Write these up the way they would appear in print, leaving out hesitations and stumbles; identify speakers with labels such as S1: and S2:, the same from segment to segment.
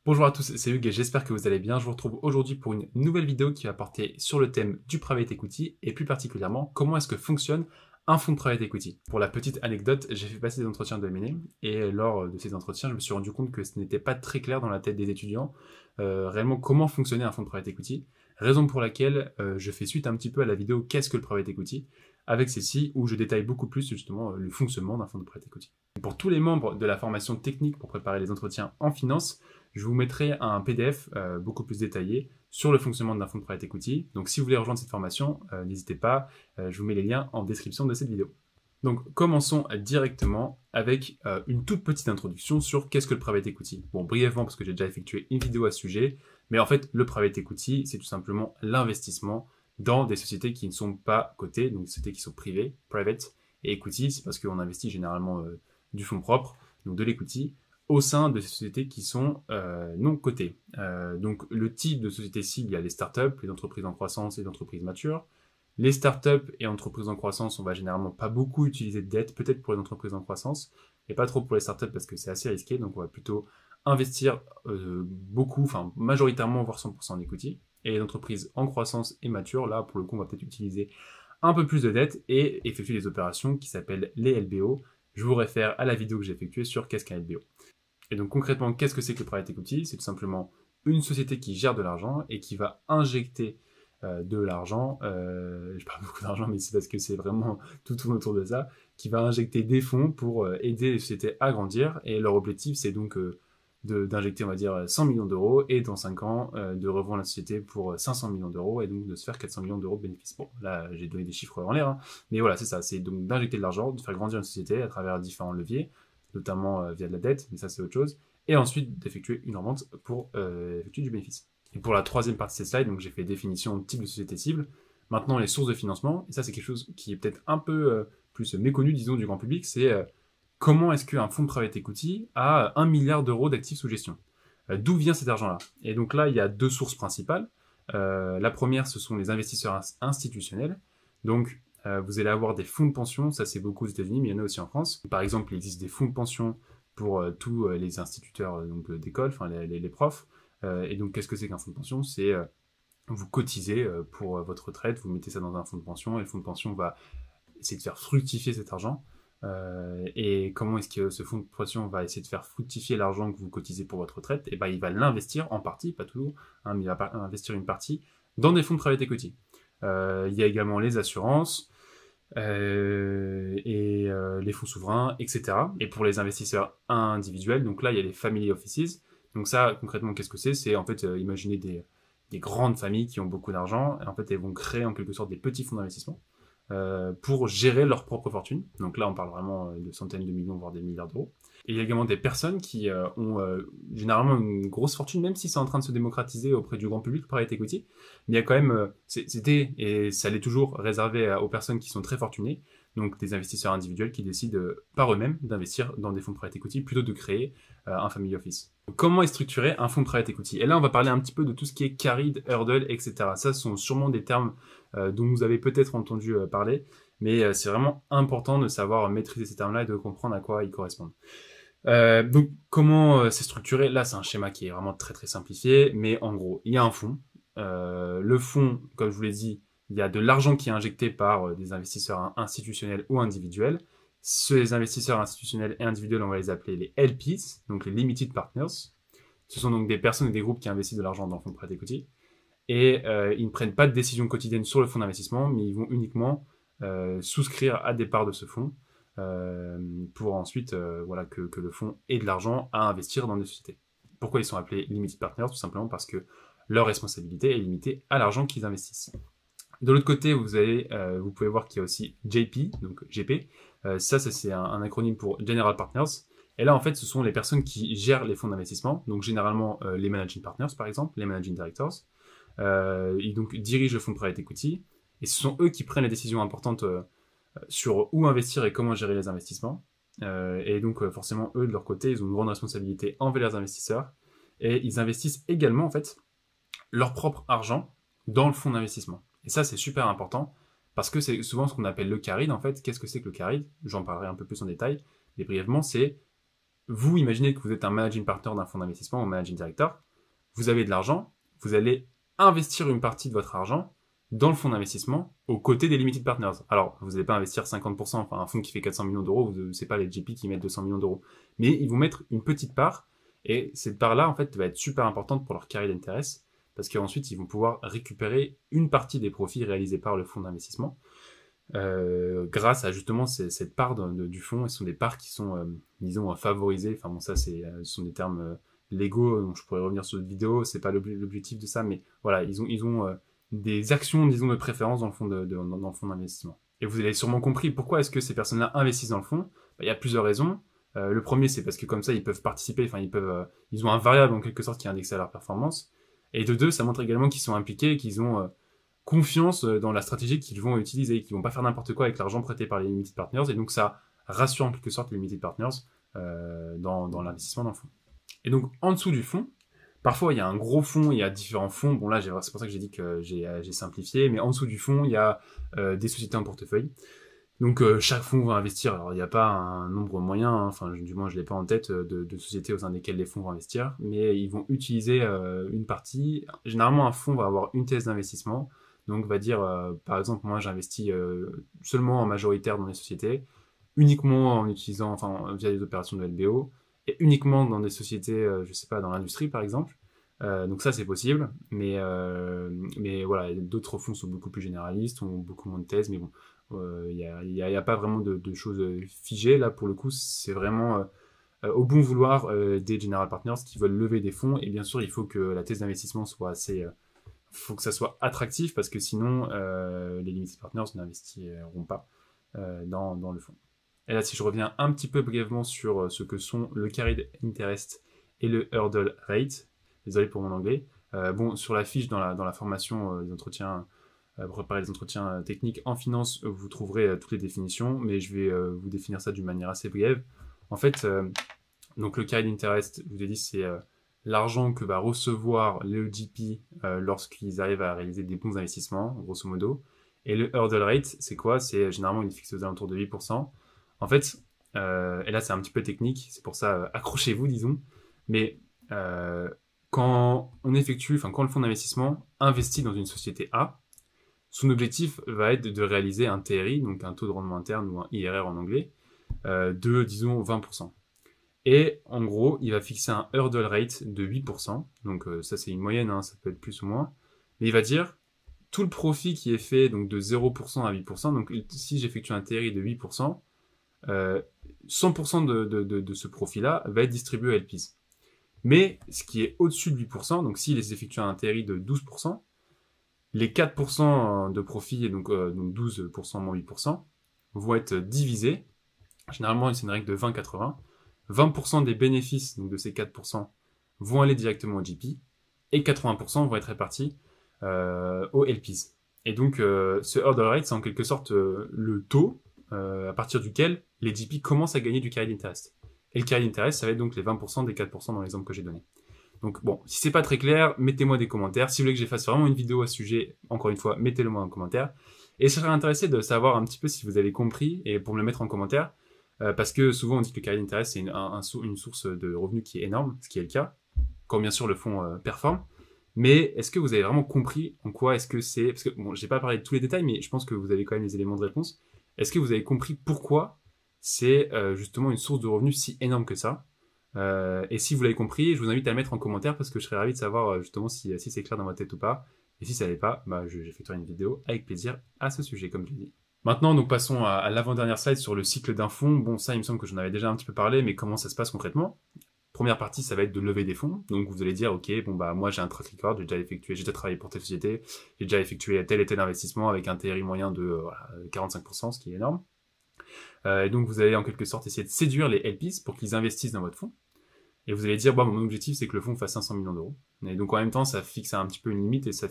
S1: Bonjour à tous, c'est Hugues et j'espère que vous allez bien. Je vous retrouve aujourd'hui pour une nouvelle vidéo qui va porter sur le thème du private equity et plus particulièrement comment est-ce que fonctionne un fonds de private equity. Pour la petite anecdote, j'ai fait passer des entretiens de M&A et lors de ces entretiens, je me suis rendu compte que ce n'était pas très clair dans la tête des étudiants réellement comment fonctionnait un fonds de private equity. Raison pour laquelle je fais suite un petit peu à la vidéo Qu'est-ce que le private equity avec celle-ci où je détaille beaucoup plus justement le fonctionnement d'un fonds de private equity. Pour tous les membres de la formation technique pour préparer les entretiens en finance, je vous mettrai un PDF beaucoup plus détaillé sur le fonctionnement d'un fonds de private equity. Donc si vous voulez rejoindre cette formation, n'hésitez pas, je vous mets les liens en description de cette vidéo. Donc commençons directement avec une toute petite introduction sur qu'est-ce que le private equity. Bon, brièvement parce que j'ai déjà effectué une vidéo à ce sujet, mais en fait le private equity c'est tout simplement l'investissement dans des sociétés qui ne sont pas cotées, donc des sociétés qui sont privées, private, et equity c'est parce qu'on investit généralement du fonds propre, donc de l'equity, au sein de sociétés qui sont non cotées. Donc le type de société cible, il y a les startups, les entreprises en croissance et les entreprises matures. Les startups et entreprises en croissance, on va généralement pas beaucoup utiliser de dette, peut-être pour les entreprises en croissance, et pas trop pour les startups parce que c'est assez risqué, donc on va plutôt investir beaucoup, enfin majoritairement, voire 100% en equity. Et les entreprises en croissance et matures, là pour le coup on va peut-être utiliser un peu plus de dette et effectuer des opérations qui s'appellent les LBO. Je vous réfère à la vidéo que j'ai effectuée sur qu'est-ce qu'un LBO. Et donc concrètement, qu'est-ce que c'est que le private equity? C'est tout simplement une société qui gère de l'argent et qui va injecter de l'argent, je parle beaucoup d'argent mais c'est parce que c'est vraiment tout tourne autour de ça, qui va injecter des fonds pour aider les sociétés à grandir et leur objectif c'est donc d'injecter on va dire 100 millions d'euros et dans 5 ans de revendre la société pour 500 millions d'euros et donc de se faire 400 millions d'euros de bénéfices. Bon là j'ai donné des chiffres en l'air, hein, mais voilà c'est ça, c'est donc d'injecter de l'argent, de faire grandir une société à travers différents leviers, notamment via de la dette, mais ça c'est autre chose, et ensuite d'effectuer une revente pour effectuer du bénéfice. Et pour la troisième partie de cette slide, donc j'ai fait définition de type de société cible, maintenant les sources de financement, et ça c'est quelque chose qui est peut-être un peu plus méconnu disons du grand public, c'est comment est-ce qu'un fonds de private equity a 1 milliard d'euros d'actifs sous gestion. D'où vient cet argent-là? Et donc là il y a deux sources principales. La première ce sont les investisseurs institutionnels, donc vous allez avoir des fonds de pension, ça c'est beaucoup aux États-Unis, mais il y en a aussi en France. Par exemple, il existe des fonds de pension pour tous les instituteurs d'école, enfin les profs. Et donc, qu'est-ce que c'est qu'un fonds de pension? C'est vous cotisez pour votre retraite, vous mettez ça dans un fonds de pension, et le fonds de pension va essayer de faire fructifier cet argent. Et comment est-ce que ce fonds de pension va essayer de faire fructifier l'argent que vous cotisez pour votre retraite? Et ben, il va l'investir en partie, pas tout, hein, mais il va investir une partie dans des fonds de private equity. Il y a également les assurances, les fonds souverains, etc. Et pour les investisseurs individuels, donc là il y a les family offices. Donc ça concrètement qu'est-ce que c'est? C'est en fait imaginer des grandes familles qui ont beaucoup d'argent, et en fait elles vont créer en quelque sorte des petits fonds d'investissement pour gérer leur propre fortune. Donc là on parle vraiment de centaines de millions voire des milliards d'euros. Et il y a également des personnes qui ont généralement une grosse fortune, même si c'est en train de se démocratiser auprès du grand public, le private equity. Mais il y a quand même, c'était, et ça l'est toujours, réservé aux personnes qui sont très fortunées, donc des investisseurs individuels qui décident par eux-mêmes d'investir dans des fonds de private equity plutôt que de créer un family office. Donc, comment est structuré un fonds de private equity? Et là, on va parler un petit peu de tout ce qui est carried, hurdle, etc. Ça, ce sont sûrement des termes dont vous avez peut-être entendu parler, mais c'est vraiment important de savoir maîtriser ces termes-là et de comprendre à quoi ils correspondent. Donc comment c'est structuré? Là c'est un schéma qui est vraiment très très simplifié, mais en gros il y a un fonds. Le fonds, comme je vous l'ai dit, il y a de l'argent qui est injecté par des investisseurs institutionnels ou individuels. Ces investisseurs institutionnels et individuels, on va les appeler les LPs, donc les Limited Partners. Ce sont donc des personnes et des groupes qui investissent de l'argent dans le fonds de private equity. Et ils ne prennent pas de décision quotidienne sur le fonds d'investissement, mais ils vont uniquement souscrire à des parts de ce fonds. Pour ensuite voilà, que le fonds ait de l'argent à investir dans des sociétés. Pourquoi ils sont appelés Limited Partners? Tout simplement parce que leur responsabilité est limitée à l'argent qu'ils investissent. De l'autre côté, vous pouvez voir qu'il y a aussi JP, donc GP. Ça c'est un acronyme pour General Partners. Et là, en fait, ce sont les personnes qui gèrent les fonds d'investissement, donc généralement les Managing Partners, par exemple, les Managing Directors. Ils donc dirigent le fonds de private equity, et ce sont eux qui prennent les décisions importantes sur où investir et comment gérer les investissements. Et donc forcément, eux, de leur côté, ils ont une grande responsabilité envers leurs investisseurs, et ils investissent également, en fait, leur propre argent dans le fonds d'investissement. Et ça, c'est super important, parce que c'est souvent ce qu'on appelle le carried, en fait. Qu'est-ce que c'est que le carried? J'en parlerai un peu plus en détail, mais brièvement, c'est vous imaginez que vous êtes un managing partner d'un fonds d'investissement ou managing director, vous avez de l'argent, vous allez investir une partie de votre argent dans le fonds d'investissement aux côtés des limited partners. Alors, vous n'allez pas investir 50%, enfin un fonds qui fait 400 millions d'euros, c'est pas les GP qui mettent 200 millions d'euros, mais ils vont mettre une petite part, et cette part-là, en fait, va être super importante pour leur carry d'intérêt, parce qu'ensuite, ils vont pouvoir récupérer une partie des profits réalisés par le fonds d'investissement, grâce à justement cette part du fonds. Et ce sont des parts qui sont, disons, favorisées. Enfin bon, ça, ce sont des termes légaux, donc je pourrais revenir sur une vidéo, c'est pas l'objectif de ça, mais voilà, ils ont des actions, disons, de préférence dans le fonds dans le fonds d'investissement. Et vous avez sûrement compris pourquoi est-ce que ces personnes-là investissent dans le fonds. Il y a plusieurs raisons. Le premier, c'est parce que comme ça, ils peuvent participer, enfin, ils ont un variable en quelque sorte qui est indexé à leur performance. Et de deux, ça montre également qu'ils sont impliqués, qu'ils ont confiance dans la stratégie qu'ils vont utiliser, qu'ils vont pas faire n'importe quoi avec l'argent prêté par les limited partners. Et donc, ça rassure en quelque sorte les limited partners dans l'investissement dans le fonds. Et donc, en dessous du fonds, parfois, il y a un gros fonds, il y a différents fonds. Bon, là, c'est pour ça que j'ai dit que j'ai simplifié. Mais en dessous du fonds, il y a des sociétés en portefeuille. Donc, chaque fonds va investir. Alors, il n'y a pas un nombre moyen, hein, enfin, du moins, je ne l'ai pas en tête, de sociétés au sein desquelles les fonds vont investir. Mais ils vont utiliser une partie. Généralement, un fonds va avoir une thèse d'investissement. Donc, on va dire, par exemple, moi, j'investis seulement en majoritaire dans les sociétés, uniquement en utilisant, enfin, via des opérations de LBO, et uniquement dans des sociétés, je sais pas, dans l'industrie, par exemple. Donc ça, c'est possible, mais voilà, d'autres fonds sont beaucoup plus généralistes, ont beaucoup moins de thèses, mais bon, il y a pas vraiment de choses figées. Là, pour le coup, c'est vraiment au bon vouloir des general partners qui veulent lever des fonds, et bien sûr, il faut que la thèse d'investissement soit assez... faut que ça soit attractif, parce que sinon, les limited partners n'investiront pas dans le fonds. Et là, si je reviens un petit peu brièvement sur ce que sont le carried interest et le hurdle rate, désolé pour mon anglais. Bon, sur la fiche, dans la formation des entretiens, préparer les entretiens techniques en finance, vous trouverez toutes les définitions, mais je vais vous définir ça d'une manière assez brève. En fait, donc le carried interest, je vous ai dit, c'est l'argent que va recevoir le GP lorsqu'ils arrivent à réaliser des bons investissements, grosso modo. Et le hurdle rate, c'est quoi? C'est généralement une fixe aux alentours de 8%. En fait, et là c'est un petit peu technique, c'est pour ça accrochez-vous, disons, mais quand le fonds d'investissement investit dans une société A, son objectif va être de réaliser un TRI, donc un taux de rendement interne ou un IRR en anglais, de, disons, 20%. Et en gros, il va fixer un hurdle rate de 8%, donc ça c'est une moyenne, hein, ça peut être plus ou moins, mais il va dire tout le profit qui est fait donc de 0% à 8%, donc si j'effectue un TRI de 8%, 100% de ce profit-là va être distribué à LPs. Mais ce qui est au-dessus de 8%, donc s'il effectue un TRI de 12%, les 4% de profit, donc 12% moins 8%, vont être divisés. Généralement, c'est une règle de 20-80. 20% des bénéfices donc de ces 4% vont aller directement au GP, et 80% vont être répartis aux LPs. Et donc, ce hurdle rate, c'est en quelque sorte le taux à partir duquel les GP commencent à gagner du carried interest. Et le carried interest, ça va être donc les 20% des 4% dans l'exemple que j'ai donné. Donc bon, si c'est pas très clair, mettez-moi des commentaires. Si vous voulez que je fasse vraiment une vidéo à ce sujet, encore une fois, mettez-le moi en commentaire. Et je serais intéressé de savoir un petit peu si vous avez compris, et pour me le mettre en commentaire, parce que souvent on dit que le carried interest, c'est une source de revenus qui est énorme, ce qui est le cas, quand bien sûr le fonds performe. Mais est-ce que vous avez vraiment compris en quoi est-ce que c'est... Parce que bon, j'ai pas parlé de tous les détails, mais je pense que vous avez quand même les éléments de réponse. Est-ce que vous avez compris pourquoi c'est justement une source de revenus si énorme que ça? Et si vous l'avez compris, je vous invite à le mettre en commentaire parce que je serais ravi de savoir justement si c'est clair dans votre tête ou pas. Et si ça l'est pas, j'effectuerai une vidéo avec plaisir à ce sujet, comme je l'ai dit. Maintenant, donc passons à l'avant-dernière slide sur le cycle d'un fonds. Bon, ça, il me semble que j'en avais déjà un petit peu parlé, mais comment ça se passe concrètement? Première partie, ça va être de lever des fonds. Donc, vous allez dire, OK, bon, moi, j'ai un track record, j'ai déjà travaillé pour telle société, j'ai déjà effectué tel et tel investissement avec un TRI moyen de 45%, ce qui est énorme. Et donc, vous allez en quelque sorte essayer de séduire les LPs pour qu'ils investissent dans votre fonds. Et vous allez dire, mon objectif, c'est que le fonds fasse 500 millions d'euros. Et donc, en même temps, ça fixe un petit peu une limite et ça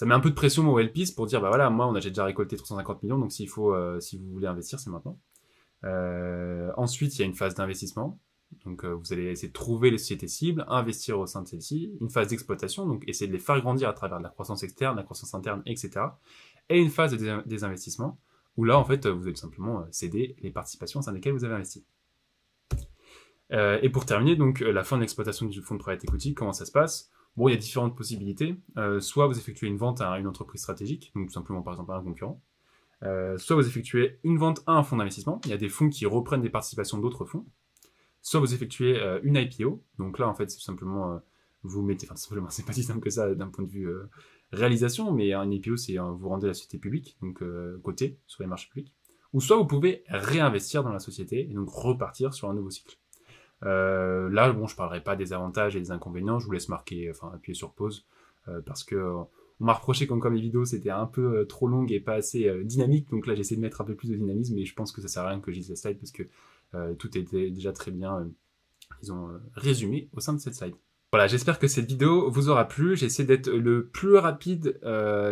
S1: met un peu de pression aux LPs pour dire, moi, j'ai déjà récolté 350 millions, donc si vous voulez investir, c'est maintenant. Ensuite, il y a une phase d'investissement. Donc, vous allez essayer de trouver les sociétés cibles, investir au sein de celles-ci. Une phase d'exploitation, donc essayer de les faire grandir à travers de la croissance externe, la croissance interne, etc. Et une phase de désinvestissement, où là, en fait, vous allez tout simplement céder les participations au sein desquelles vous avez investi. Et pour terminer, donc la fin de l'exploitation du fonds de private equity, comment ça se passe? Bon, il y a différentes possibilités. Soit vous effectuez une vente à une entreprise stratégique, donc tout simplement par exemple à un concurrent. Soit vous effectuez une vente à un fonds d'investissement. Il y a des fonds qui reprennent des participations d'autres fonds. Soit vous effectuez une IPO. Donc là, en fait, c'est tout simplement vous mettez, enfin simplement, c'est pas si simple que ça d'un point de vue réalisation, mais un IPO, c'est vous rendez la société publique, donc cotée sur les marchés publics. Ou soit vous pouvez réinvestir dans la société et donc repartir sur un nouveau cycle. Là, bon, je parlerai pas des avantages et des inconvénients, je vous laisse marquer, enfin appuyer sur pause, parce que on m'a reproché comme mes vidéos c'était un peu trop longue et pas assez dynamique, donc là j'essaie de mettre un peu plus de dynamisme, mais je pense que ça sert à rien que je dise la slide parce que tout était déjà très bien, ils ont résumé au sein de cette slide. Voilà, j'espère que cette vidéo vous aura plu. J'ai essayé d'être le plus rapide,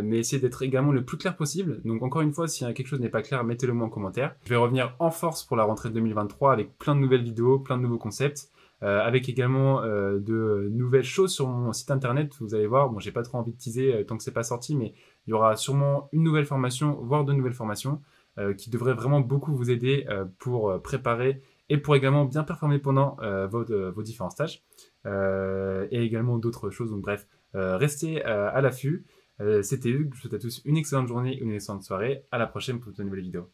S1: mais essayer d'être également le plus clair possible. Donc encore une fois, si quelque chose n'est pas clair, mettez-le moi en commentaire. Je vais revenir en force pour la rentrée de 2023 avec plein de nouvelles vidéos, plein de nouveaux concepts, avec également de nouvelles choses sur mon site internet. Vous allez voir, bon, j'ai pas trop envie de teaser tant que c'est pas sorti, mais il y aura sûrement une nouvelle formation, voire deux nouvelles formations, qui devraient vraiment beaucoup vous aider pour préparer et pour également bien performer pendant vos différents stages. Et également d'autres choses. Donc bref, restez à l'affût. C'était Hugues, je vous souhaite à tous une excellente journée, une excellente soirée. À la prochaine pour de nouvelles vidéos.